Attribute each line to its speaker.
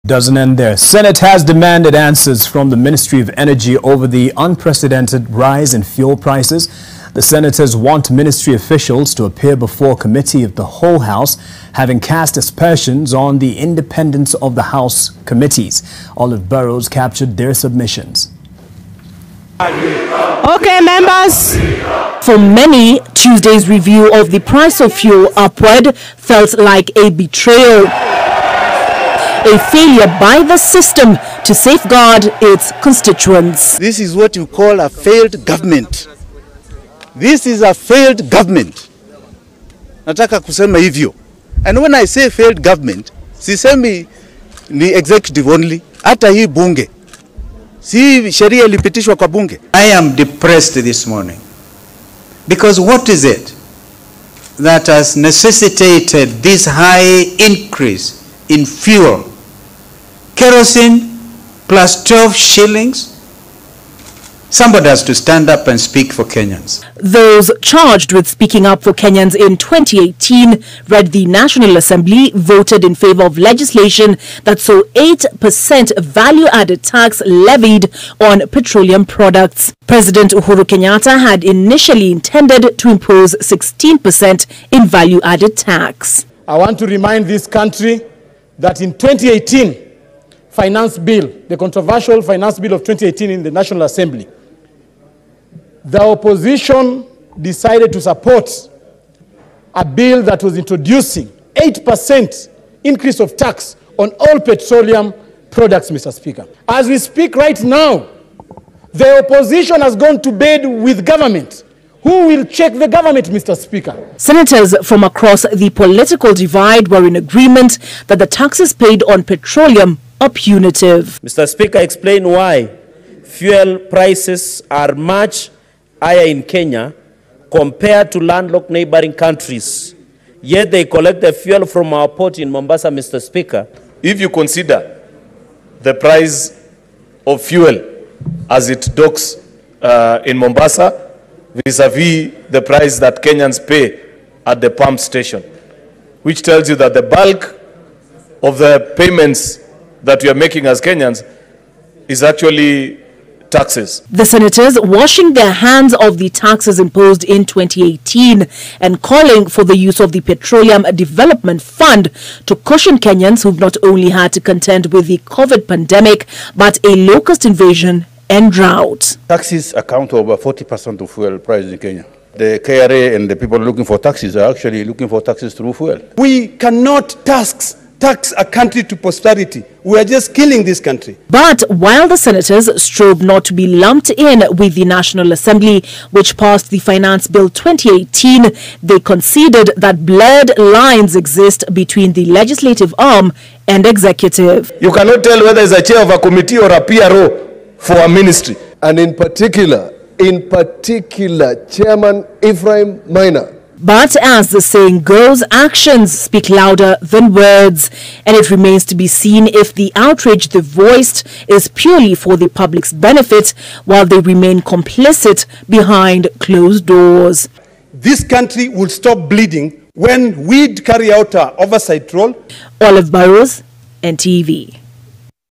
Speaker 1: Doesn't end there. Senate has demanded answers from the Ministry of Energy over the unprecedented rise in fuel prices. The senators want ministry officials to appear before committee of the whole House, having cast aspersions on the independence of the House committees. Olive Burrows captured their submissions.
Speaker 2: Okay, members. For many, Tuesday's review of the price of fuel upward felt like a betrayal. A failure by the system to safeguard its constituents.
Speaker 3: This is what you call a failed government. This is a failed government. Nataka kusema hivyo. And when I say failed government, sisemi ni executive only, hata hii bunge. Si sheria ilipitishwa kwa bunge.
Speaker 4: I am depressed this morning because what is it that has necessitated this high increase in fuel? Kerosene plus 12 shillings. Somebody has to stand up and speak for Kenyans.
Speaker 2: Those charged with speaking up for Kenyans in 2018 read the National Assembly voted in favor of legislation that saw 8% value-added tax levied on petroleum products. President Uhuru Kenyatta had initially intended to impose 16% in value-added tax.
Speaker 5: I want to remind this country that in 2018, finance bill, the controversial finance bill of 2018 in the National Assembly, the opposition decided to support a bill that was introducing 8% increase of tax on all petroleum products, Mr. Speaker. As we speak right now, the opposition has gone to bed with government. Who will check the government, Mr. Speaker?
Speaker 2: Senators from across the political divide were in agreement that the taxes paid on petroleum are punitive.
Speaker 6: Mr. Speaker, explain why fuel prices are much higher in Kenya compared to landlocked neighboring countries, yet they collect the fuel from our port in Mombasa, Mr. Speaker.
Speaker 7: If you consider the price of fuel as it docks in Mombasa vis-a-vis the price that Kenyans pay at the pump station, which tells you that the bulk of the payments that we are making as Kenyans is actually taxes.
Speaker 2: The senators washing their hands of the taxes imposed in 2018 and calling for the use of the Petroleum Development Fund to cushion Kenyans who've not only had to contend with the COVID pandemic, but a locust invasion and drought.
Speaker 8: Taxes account for over 40% of fuel prices in Kenya. The KRA and the people looking for taxes are actually looking for taxes through fuel.
Speaker 9: We cannot tax a country to prosperity. We are just killing this country.
Speaker 2: But while the senators strove not to be lumped in with the National Assembly, which passed the Finance Bill 2018, they conceded that blurred lines exist between the legislative arm and executive.
Speaker 7: You cannot tell whether it's a chair of a committee or a PRO for a ministry.
Speaker 10: And in particular, Chairman Ephraim Maina.
Speaker 2: But as the saying goes, actions speak louder than words, and it remains to be seen if the outrage they voiced is purely for the public's benefit, while they remain complicit behind closed doors.
Speaker 9: This country will stop bleeding when we carry out our oversight role.
Speaker 2: Olive Burrows, NTV.